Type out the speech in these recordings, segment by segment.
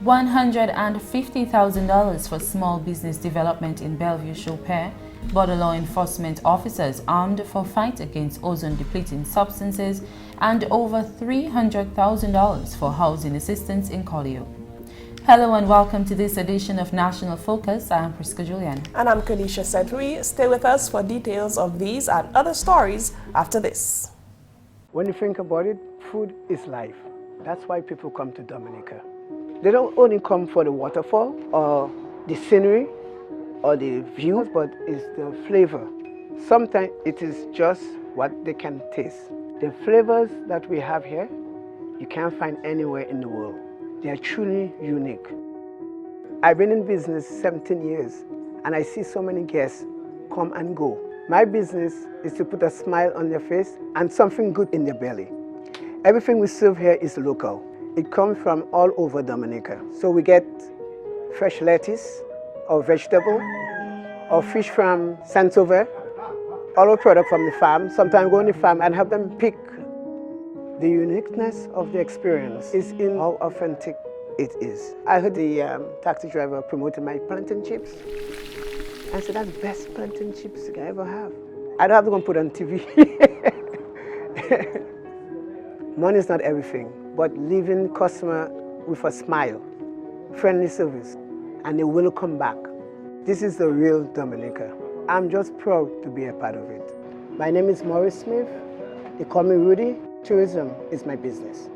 $150,000 for small business development in Bellevue Chopin, border law enforcement officers armed for fight against ozone depleting substances, and over $300,000 for housing assistance in Colihaut. Hello and welcome to this edition of National Focus. I am Prisca Julien. And I'm Kerdisha. Stay with us for details of these and other stories after this. When you think about it, food is life. That's why people come to Dominica. They don't only come for the waterfall or the scenery or the views, but it's the flavor. Sometimes it is just what they can taste. The flavors that we have here, you can't find anywhere in the world. They are truly unique. I've been in business 17 years and I see so many guests come and go. My business is to put a smile on their face and something good in their belly. Everything we serve here is local. It comes from all over Dominica. So we get fresh lettuce or vegetable or fish from Saint-Sauveur, all our product from the farm. Sometimes go on the farm and have them pick. The uniqueness of the experience is in how authentic it is. I heard the taxi driver promoting my plantain chips. I said, that's the best plantain chips I ever have. I don't have to go and put it on TV. Money is not everything, but leaving customer with a smile, friendly service, and they will come back. This is the real Dominica. I'm just proud to be a part of it. My name is Maurice Smith. They call me Rudy. Tourism is my business.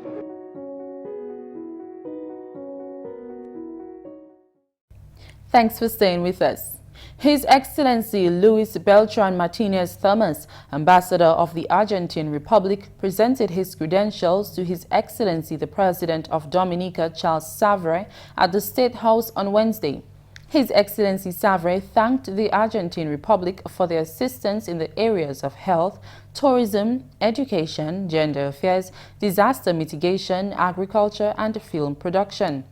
Thanks for staying with us. His Excellency Luis Beltran Martinez Thomas, Ambassador of the Argentine Republic, presented his credentials to His Excellency the President of Dominica, Charles Savre, at the State House on Wednesday. His Excellency Savre thanked the Argentine Republic for their assistance in the areas of health, tourism, education, gender affairs, disaster mitigation, agriculture, and film production.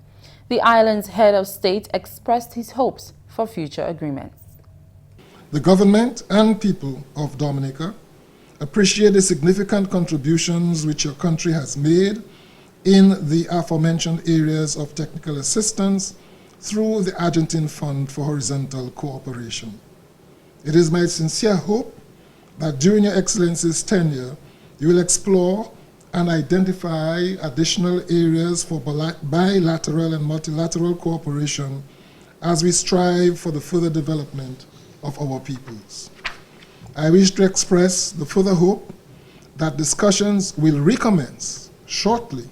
The island's head of state expressed his hopes for future agreements. The government and people of Dominica appreciate the significant contributions which your country has made in the aforementioned areas of technical assistance through the Argentine Fund for Horizontal Cooperation. It is my sincere hope that during your Excellency's tenure, you will explore and identify additional areas for bilateral and multilateral cooperation as we strive for the further development of our peoples. I wish to express the further hope that discussions will recommence shortly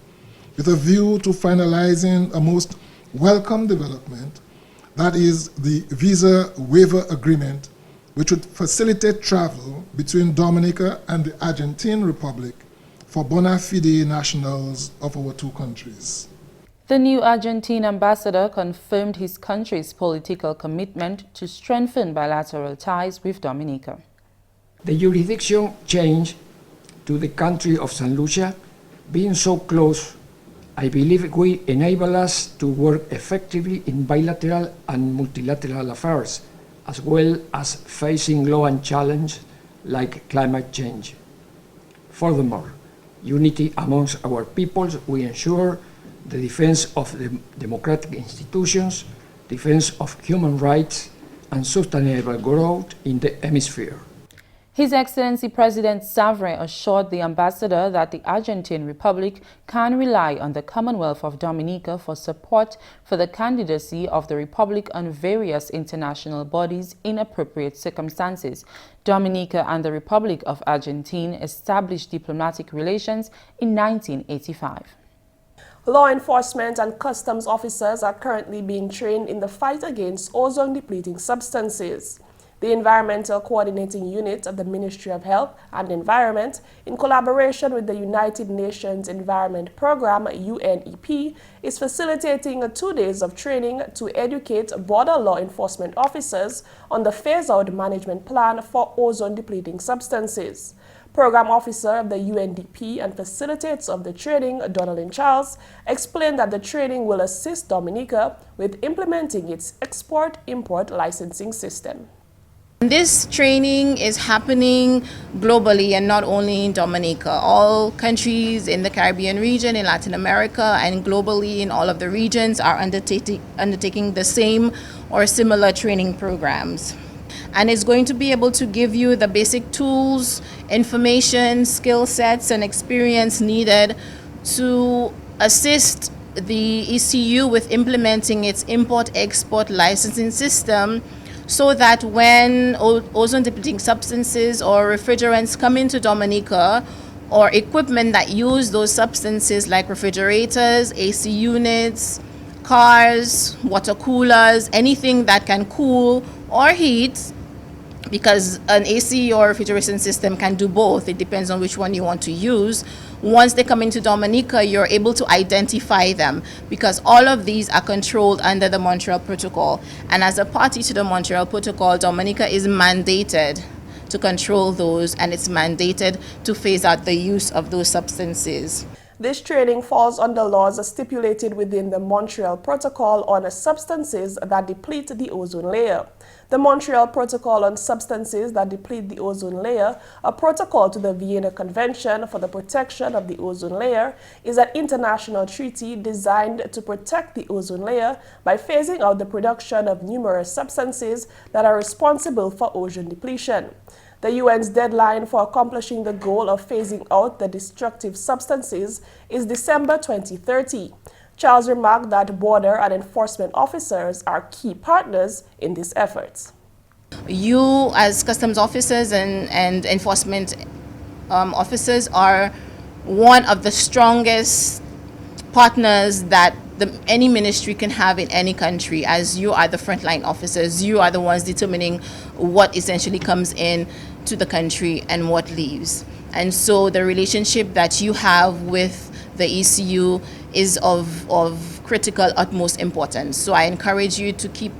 with a view to finalizing a most welcome development, that is the visa waiver agreement, which would facilitate travel between Dominica and the Argentine Republic for bona fide nationals of our two countries. The new Argentine ambassador confirmed his country's political commitment to strengthen bilateral ties with Dominica. The jurisdiction change to the country of St. Lucia, being so close, I believe will enable us to work effectively in bilateral and multilateral affairs, as well as facing global challenges like climate change. Furthermore, unity amongst our peoples will ensure the defense of the democratic institutions, defense of human rights, and sustainable growth in the hemisphere. His Excellency President Savre assured the ambassador that the Argentine Republic can rely on the Commonwealth of Dominica for support for the candidacy of the Republic on various international bodies in appropriate circumstances. Dominica and the Republic of Argentina established diplomatic relations in 1985. Law enforcement and customs officers are currently being trained in the fight against ozone-depleting substances. The Environmental Coordinating Unit of the Ministry of Health and Environment, in collaboration with the United Nations Environment Programme (UNEP), is facilitating 2 days of training to educate border law enforcement officers on the phase-out management plan for ozone-depleting substances. Program Officer of the UNDP and facilitator of the training, Donaldin Charles, explained that the training will assist Dominica with implementing its export-import licensing system. This training is happening globally and not only in Dominica. All countries in the Caribbean region, in Latin America, and globally in all of the regions are undertaking the same or similar training programs. And it's going to be able to give you the basic tools, information, skill sets, and experience needed to assist the ECU with implementing its import-export licensing system, so that when ozone depleting substances or refrigerants come into Dominica, or equipment that use those substances like refrigerators, AC units, cars, water coolers, anything that can cool or heat, because an AC or refrigeration system can do both. It depends on which one you want to use. Once they come into Dominica, you're able to identify them, because all of these are controlled under the Montreal Protocol. And as a party to the Montreal Protocol, Dominica is mandated to control those, and it's mandated to phase out the use of those substances. This training falls under laws stipulated within the Montreal Protocol on substances that deplete the ozone layer. The Montreal Protocol on Substances that Deplete the Ozone Layer, a protocol to the Vienna Convention for the Protection of the Ozone Layer, is an international treaty designed to protect the ozone layer by phasing out the production of numerous substances that are responsible for ozone depletion. The UN's deadline for accomplishing the goal of phasing out the destructive substances is December 2030. Charles remarked that border and enforcement officers are key partners in these efforts. You, as customs officers and enforcement officers, are one of the strongest partners that any ministry can have in any country, as you are the frontline officers. You are the ones determining what essentially comes in to the country and what leaves. And so the relationship that you have with the ECU is of critical, utmost importance. So I encourage you to keep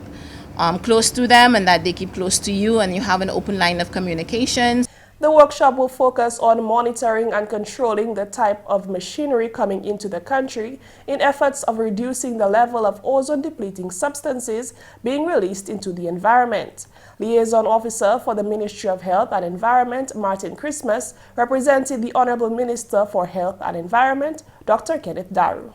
close to them, and that they keep close to you, and you have an open line of communication. The workshop will focus on monitoring and controlling the type of machinery coming into the country in efforts of reducing the level of ozone-depleting substances being released into the environment. Liaison Officer for the Ministry of Health and Environment, Martin Christmas, represented the Honorable Minister for Health and Environment, Dr. Kenneth Daru.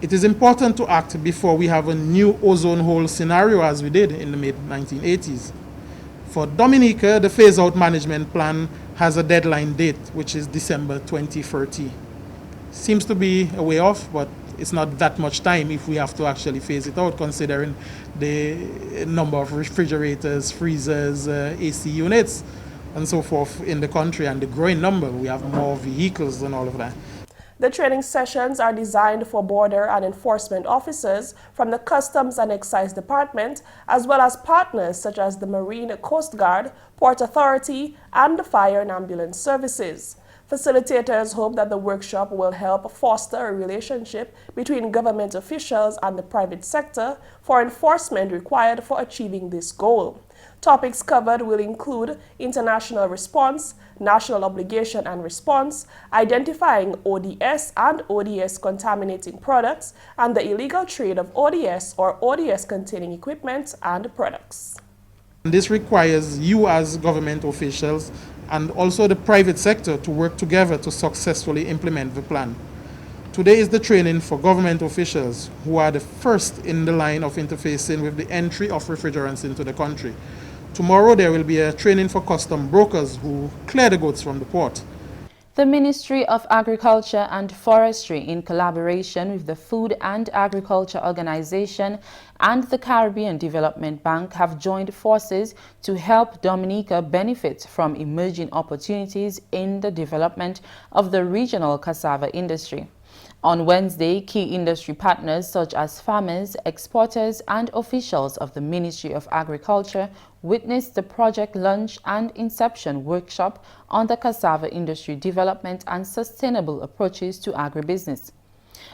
It is important to act before we have a new ozone hole scenario, as we did in the mid-1980s. For Dominica, the phase-out management plan has a deadline date, which is December 2030. Seems to be a way off, but it's not that much time if we have to actually phase it out, considering the number of refrigerators, freezers, AC units, and so forth in the country, and the growing number. We have more vehicles and all of that. The training sessions are designed for border and enforcement officers from the Customs and Excise Department, as well as partners such as the Marine Coast Guard, Port Authority, and the Fire and Ambulance Services. Facilitators hope that the workshop will help foster a relationship between government officials and the private sector for enforcement required for achieving this goal. Topics covered will include international response, national obligation and response, identifying ODS and ODS contaminating products, and the illegal trade of ODS or ODS containing equipment and products. This requires you as government officials and also the private sector to work together to successfully implement the plan. Today is the training for government officials, who are the first in the line of interfacing with the entry of refrigerants into the country. Tomorrow there will be a training for custom brokers who clear the goods from the port. The Ministry of Agriculture and Forestry, in collaboration with the Food and Agriculture Organization and the Caribbean Development Bank, have joined forces to help Dominica benefit from emerging opportunities in the development of the regional cassava industry. On Wednesday, key industry partners such as farmers, exporters, and officials of the Ministry of Agriculture witnessed the project launch and inception workshop on the cassava industry development and sustainable approaches to agribusiness.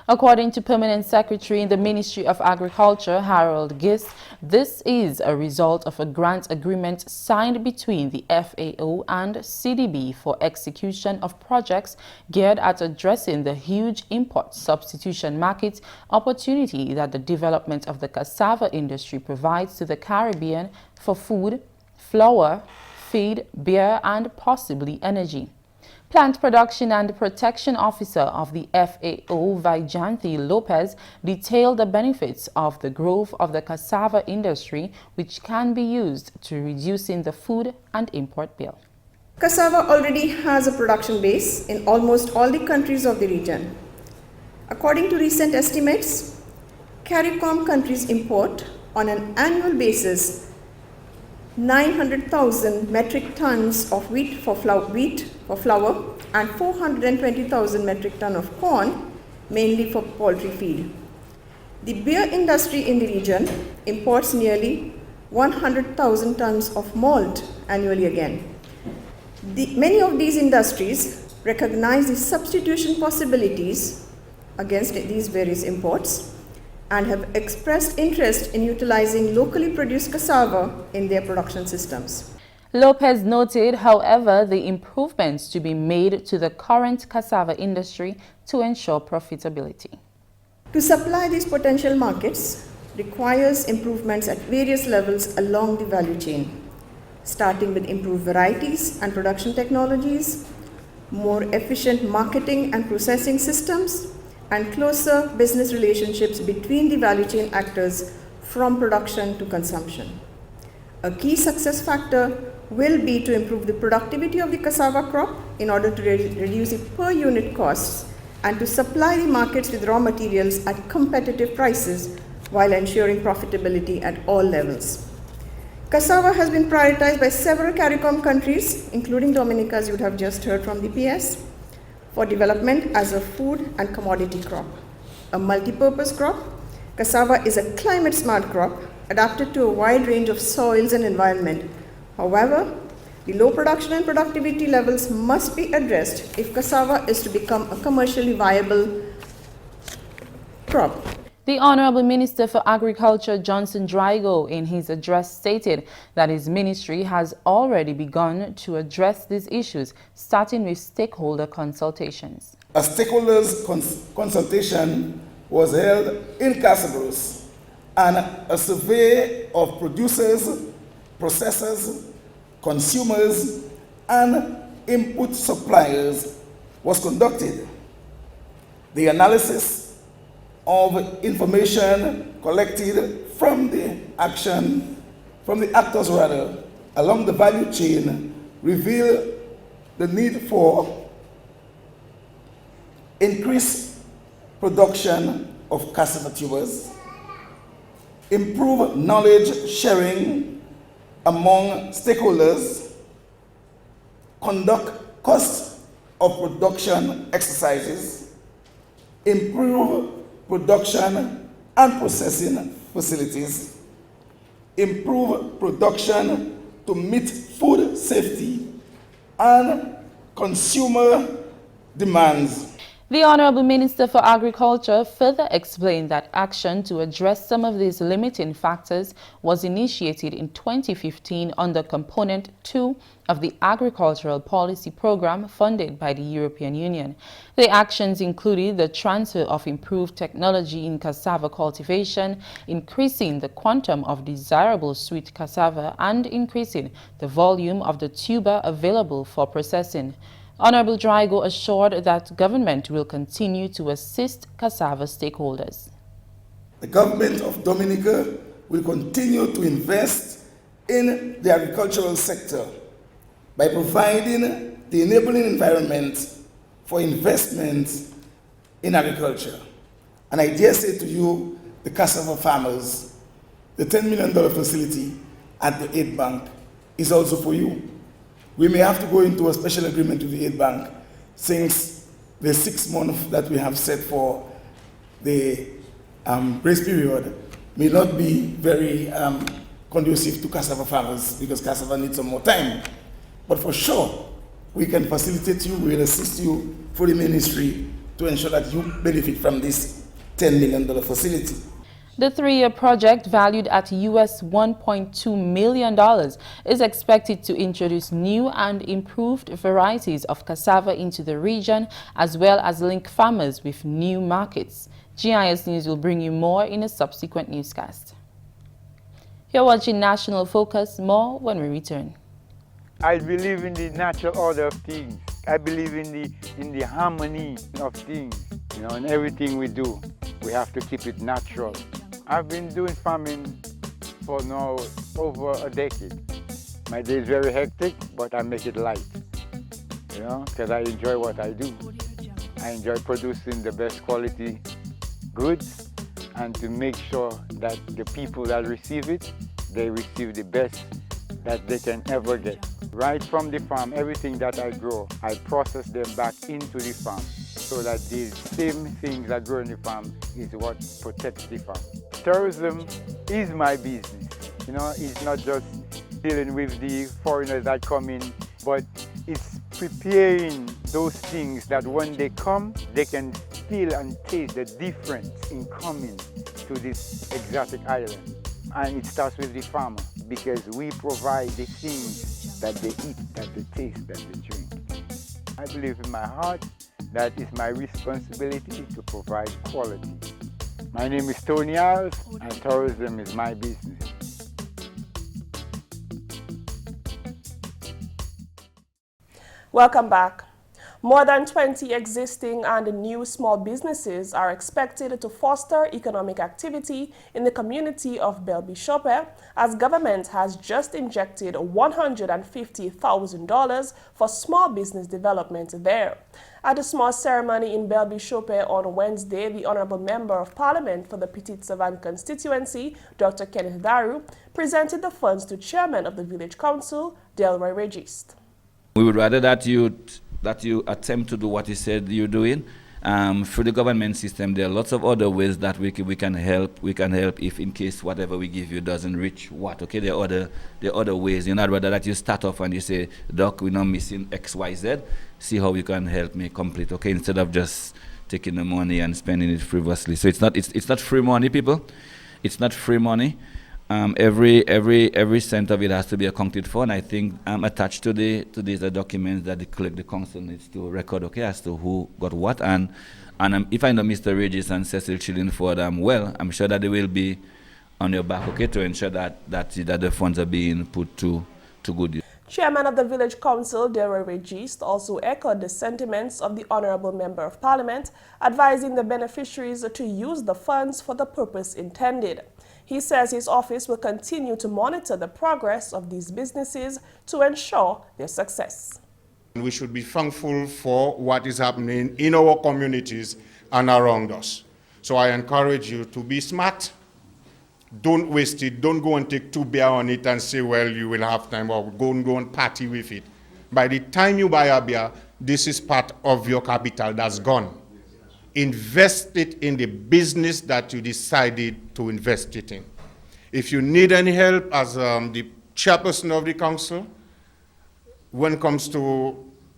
According to Permanent Secretary in the Ministry of Agriculture, Harold Gist, this is a result of a grant agreement signed between the FAO and CDB for execution of projects geared at addressing the huge import substitution market opportunity that the development of the cassava industry provides to the Caribbean for food, flour, feed, beer, and possibly energy. Plant Production and Protection Officer of the FAO, Vijanti Lopez, detailed the benefits of the growth of the cassava industry, which can be used to reducing the food and import bill. Cassava already has a production base in almost all the countries of the region. According to recent estimates, CARICOM countries import on an annual basis 900,000 metric tons of wheat for flour and 420,000 metric tons of corn, mainly for poultry feed. The beer industry in the region imports nearly 100,000 tons of malt annually again. Many of these industries recognize the substitution possibilities against these various imports and have expressed interest in utilizing locally produced cassava in their production systems. Lopez noted, however, the improvements to be made to the current cassava industry to ensure profitability. To supply these potential markets requires improvements at various levels along the value chain, starting with improved varieties and production technologies, more efficient marketing and processing systems, and closer business relationships between the value chain actors from production to consumption. A key success factor will be to improve the productivity of the cassava crop in order to reduce the per unit costs and to supply the markets with raw materials at competitive prices while ensuring profitability at all levels. Cassava has been prioritized by several CARICOM countries, including Dominica, as you would have just heard from the PS, for development as a food and commodity crop. A multi-purpose crop, cassava is a climate-smart crop adapted to a wide range of soils and environment. However, the low production and productivity levels must be addressed if cassava is to become a commercially viable crop. The Honorable Minister for Agriculture, Johnson Drygo, in his address stated that his ministry has already begun to address these issues, starting with stakeholder consultations. A stakeholders consultation was held in Casablanca, and a survey of producers, processors, consumers, and input suppliers was conducted. The analysis of information collected from the actors along the value chain reveal the need for increased production of cassava tubers, improve knowledge sharing among stakeholders, conduct cost of production exercises, improve production and processing facilities, improve production to meet food safety and consumer demands. The Honorable Minister for Agriculture further explained that action to address some of these limiting factors was initiated in 2015 under Component 2 of the Agricultural Policy Program funded by the European Union. The actions included the transfer of improved technology in cassava cultivation, increasing the quantum of desirable sweet cassava, and increasing the volume of the tuber available for processing. Honorable Drygo assured that government will continue to assist cassava stakeholders. The government of Dominica will continue to invest in the agricultural sector by providing the enabling environment for investment in agriculture. And I dare say to you, the cassava farmers, the $10 million facility at the Aid Bank is also for you. We may have to go into a special agreement with the Aid Bank since the 6 months that we have set for the grace period may not be very conducive to cassava farmers because cassava needs some more time. But for sure, we can facilitate you, we will assist you for the ministry to ensure that you benefit from this $10 million facility. The 3-year project, valued at US $1.2 million, is expected to introduce new and improved varieties of cassava into the region, as well as link farmers with new markets. GIS News will bring you more in a subsequent newscast. You're watching National Focus. More when we return. I believe in the natural order of things. I believe in the harmony of things. You know, in everything we do, we have to keep it natural. I've been doing farming for now over a decade. My day is very hectic, but I make it light. You know, because I enjoy what I do. I enjoy producing the best quality goods and to make sure that the people that receive it, they receive the best that they can ever get. Right from the farm, everything that I grow, I process them back into the farm so that the same things that grow in the farm is what protects the farm. Tourism is my business. You know, it's not just dealing with the foreigners that come in, but it's preparing those things that when they come, they can feel and taste the difference in coming to this exotic island. And it starts with the farmer, because we provide the things that they eat, that they taste, that they drink. I believe in my heart that it's my responsibility to provide quality. My name is Tony Alves, and tourism is my business. Welcome back. More than 20 existing and new small businesses are expected to foster economic activity in the community of Bellevue Chopin, as government has just injected $150,000 for small business development there. At a small ceremony in Bellevue Chopin on Wednesday, the Honorable Member of Parliament for the Petite Savane constituency, Dr. Kenneth Daru, presented the funds to Chairman of the Village Council, Delroy Regist. We would rather that you attempt to do what you said you're doing. Through the government system, there are lots of other ways that we can help. We can help if in case whatever we give you doesn't reach what. Okay, there are other ways. You know, rather that you start off and you say, Doc, we're not missing X, Y, Z. See how you can help me complete. Okay, instead of just taking the money and spending it frivolously. So it's not free money, people. It's not free money. Every cent of it has to be accounted for, and I think attached to these documents that the council needs to record, okay, as to who got what, and if I know Mr. Regis and Cecil Chillingford well, I'm sure that they will be on your back, okay, to ensure that the funds are being put to good use. Chairman of the Village Council, Delroy Regist, also echoed the sentiments of the Honorable Member of Parliament, advising the beneficiaries to use the funds for the purpose intended. He says his office will continue to monitor the progress of these businesses to ensure their success. We should be thankful for what is happening in our communities and around us. So I encourage you to be smart. Don't waste it. Don't go and take 2 beer on it and say, well, you will have time, or go and party with it. By the time you buy a beer, this is part of your capital that's gone. Invest it in the business that you decided to invest it in. If you need any help as the chairperson of the council, when it comes to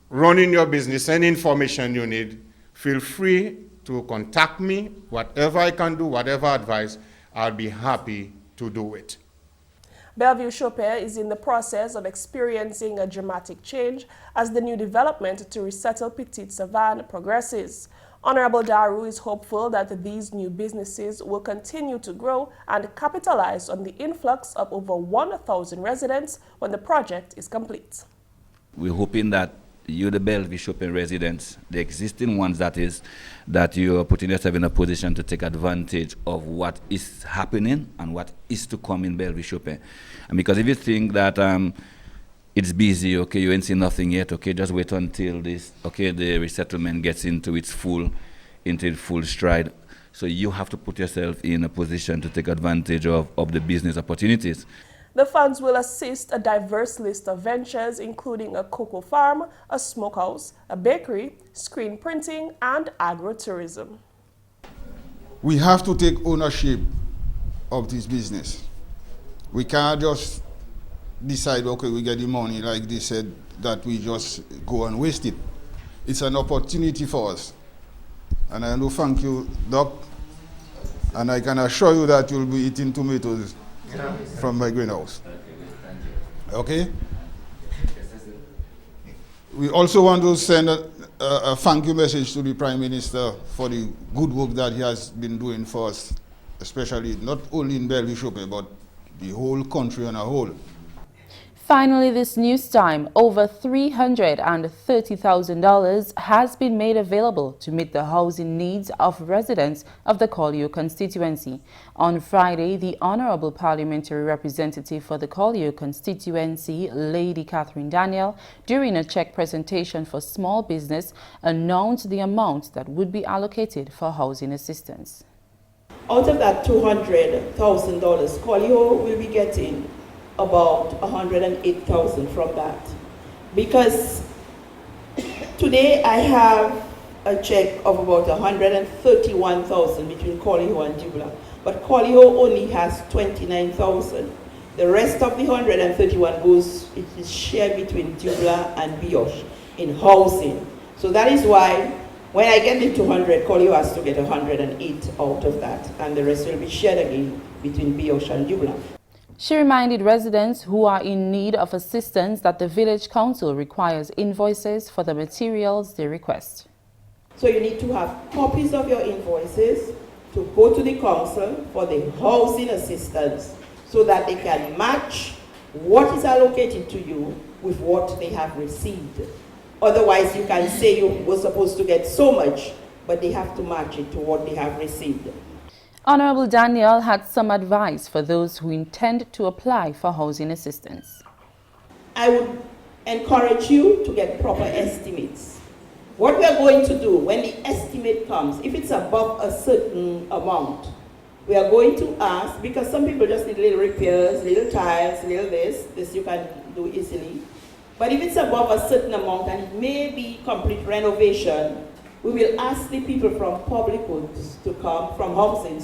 running your business, any information you need, feel free to contact me. Whatever I can do, whatever advice, I'll be happy to do it. Bellevue Chopin is in the process of experiencing a dramatic change as the new development to resettle Petite Savane progresses. Honorable Daru is hopeful that these new businesses will continue to grow and capitalize on the influx of over 1,000 residents when the project is complete. We're hoping that you, the Bellevue Chopin residents, the existing ones that you are putting yourself in a position to take advantage of what is happening and what is to come in Bellevue Chopin. And because if you think that it's busy, okay, you ain't seen nothing yet, okay, just wait until this, okay, the resettlement gets into its full stride. So you have to put yourself in a position to take advantage of the business opportunities. The funds will assist a diverse list of ventures, including a cocoa farm, a smokehouse, a bakery, screen printing, and agro-tourism. We have to take ownership of this business. We can't just decide, okay, we get the money, like they said, that we just go and waste it. It's an opportunity for us. And I do thank you, Doc. And I can assure you that you'll be eating tomatoes from my greenhouse. Okay? We also want to send a thank you message to the Prime Minister for the good work that he has been doing for us, especially not only in Bellevue Chopin, but the whole country on a whole. Finally, this news time, over $330,000 has been made available to meet the housing needs of residents of the Colihaut constituency. On Friday, the Honorable Parliamentary Representative for the Colihaut constituency, Lady Catherine Daniel, during a check presentation for small business, announced the amount that would be allocated for housing assistance. Out of that $200,000, Colihaut will be getting about $108,000 from that, because today I have a check of about $131,000 between Colihaut and Dubla, but Colihaut only has $29,000. The rest of the 131 goes, it is shared between Dubla and Bioche in housing. So that is why when I get the 200, Colihaut has to get 108 out of that, and the rest will be shared again between Bioche and Dubla. She reminded residents who are in need of assistance that the Village Council requires invoices for the materials they request. So you need to have copies of your invoices to go to the council for the housing assistance so that they can match what is allocated to you with what they have received. Otherwise, you can say you were supposed to get so much, but they have to match it to what they have received. Honorable Daniel had some advice for those who intend to apply for housing assistance. I would encourage you to get proper estimates. What we are going to do when the estimate comes, if it's above a certain amount, we are going to ask, because some people just need little repairs, little tiles, little this you can do easily. But if it's above a certain amount and it may be complete renovation, we will ask the people from public goods to come, from housing,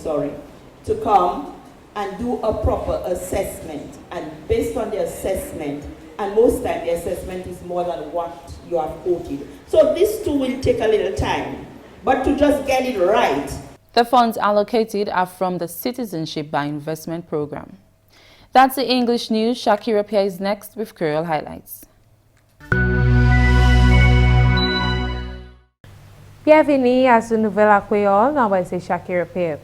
to come and do a proper assessment. And based on the assessment, and most times the assessment is more than what you have quoted. So this too will take a little time, but to just get it right. The funds allocated are from the Citizenship by Investment program. That's the English news. Shaakira Pierre is next with Creole highlights. Bienvenue à ce nouvel Creole, non, c'est Shaakira Pierre.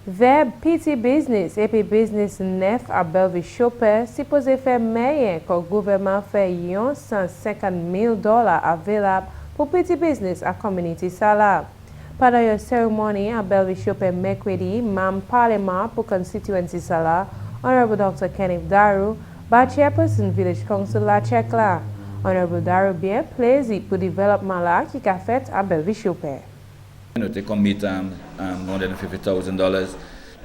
Vers petit business et puis business neuf à Bellevue Chopin, supposé faire meilleur que le gouvernement fait $150,000 available pour petit business à community salaire. Pendant une cérémonie à Bellevue Chopin mercredi, membre parlement pour constituency salaire, Honorable Dr. Kenneth Daru, chairperson Village Council la check là. Honorable Daru bien plaisir pour développement là qui a fait à Bellevue Chopin. They commit $150,000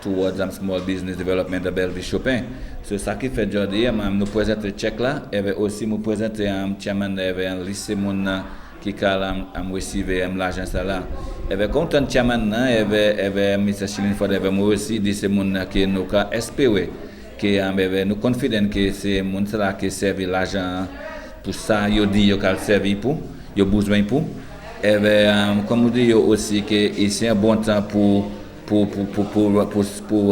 towards small business development at Bellevue Chopin. So ça qui fait aujourd'hui, nous présentons le chèque là, et aussi nous présentons un chairman un lycée mon qui a reçu l'argent ça là. Et quand un chairman et Mr. Julien for moi aussi dit c'est mon qui nous a espéré que nous confident que c'est mon là qui servi l'argent pour ça, yo dit yo cal servi pour, yo besoin pour. Et comme on dit aussi que c'est un bon temps pour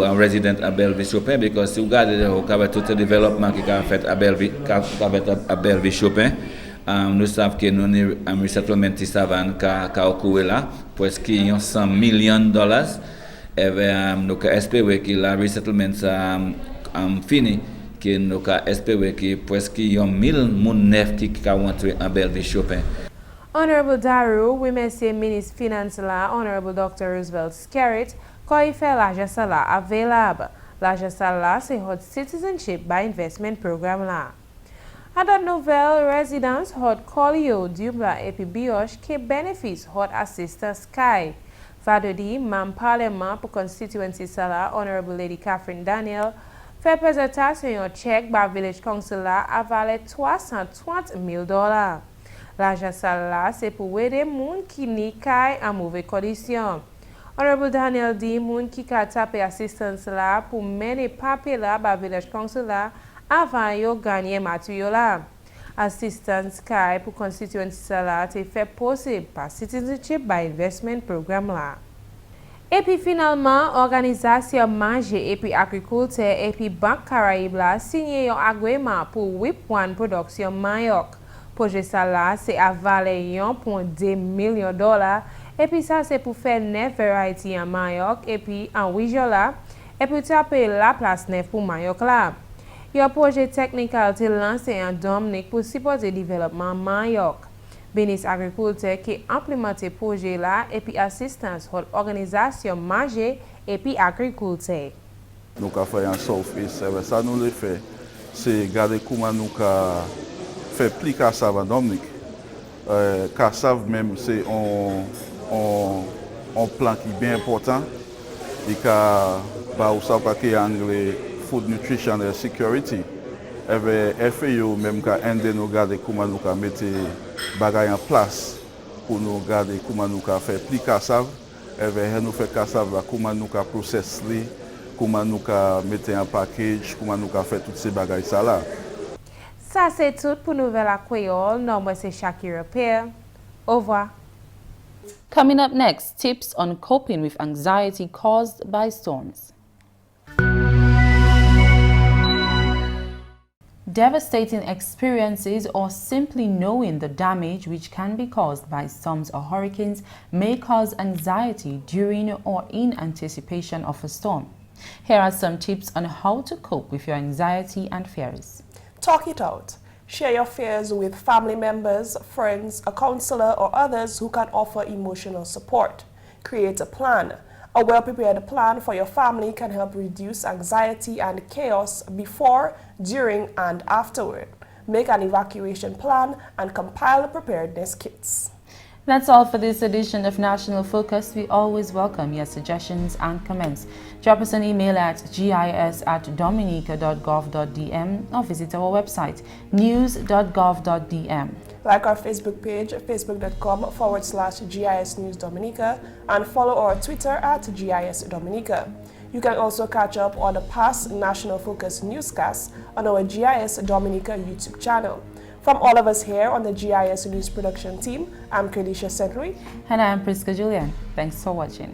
un résident à Bellevue Chopin, parce que si vous regardez tout le développement qui a fait à Bellevue Chopin, nous savons que nous avons un resettlement qui a occurru là, presque $100 millions. Et nous espérons que le resettlement a fini. Que nous espérons que presque 1,000 personnes qui sont entrées en Bellevue Chopin. Honorable Daru, we may say Ministre Finance la, Honorable Dr. Roosevelt Scarrett, quand il fait l'argent là available. L'argent là, c'est hot Citizenship by Investment Program là. À d'autres nouvelles, résidents hot Colihaut, Dubla et puis Bioche qui bénéficient hot assistance Sky. Vendredi, membre parlement pour constituency là, Honorable Lady Catherine Daniel, fait présentation un chèque par Village Council à valeur $330,000. L'argent là, c'est pour aider les gens qui n'y en mauvaise condition. Honorable Daniel dit les gens qui ont tapé assistance là pour mener papier là par Village Council avant de gagner matériel là. Assistance pour constituency là, c'est fait possible par Citizenship by Investment Program là. Et puis finalement, organisation manger et puis agriculture et puis Banque Caraïbe là signé un agrément pour WIP One Production Mayoc. Projet ça là, c'est à valeur $1.2 millions et puis ça c'est pour faire 9 variétés en Mayoc et puis en région là et pour taper la place neuf pour Mayoc là. Il y a un projet technique qui a été lancé en Dominique pour supporter le développement Mayoc. Bénis agriculteurs qui implémentent le projet là et puis assistance aux organisations majeures et puis agriculteurs. Nous avons fait un South-East, ça nous le fait. C'est regarder comment nous avons fait plus Kassav en Dominique. Kassav même, c'est un plan qui est bien important. Et qui est anglais Food Nutrition and Security. Et FAO même qui aide nous regarder comment nous avons mettre des bagages en place pour nous regarder comment nous avons fait plus Kassav. Et nous fait Kassav comment nous avons processé, comment nous avons mettre en package, comment nous avons fait toutes ces bagages là. Ça c'est tout pour Nouvelle à Creole. Non, moi c'est Shaakira Pierre. Au revoir. Coming up next, tips on coping with anxiety caused by storms. Devastating experiences or simply knowing the damage which can be caused by storms or hurricanes may cause anxiety during or in anticipation of a storm. Here are some tips on how to cope with your anxiety and fears. Talk it out. Share your fears with family members, friends, a counselor, or others who can offer emotional support. Create a plan. A well-prepared plan for your family can help reduce anxiety and chaos before, during, and afterward. Make an evacuation plan and compile preparedness kits. That's all for this edition of National Focus. We always welcome your suggestions and comments. Drop us an email at gis@dominica.gov.dm or visit our website news.gov.dm. Like our Facebook page, facebook.com/GIS News Dominica, and follow our Twitter at GIS Dominica. You can also catch up on the past National Focus newscasts on our GIS Dominica YouTube channel. From all of us here on the GIS News production team, I'm Kerdisha. And I'm Prisca Julien. Thanks for watching.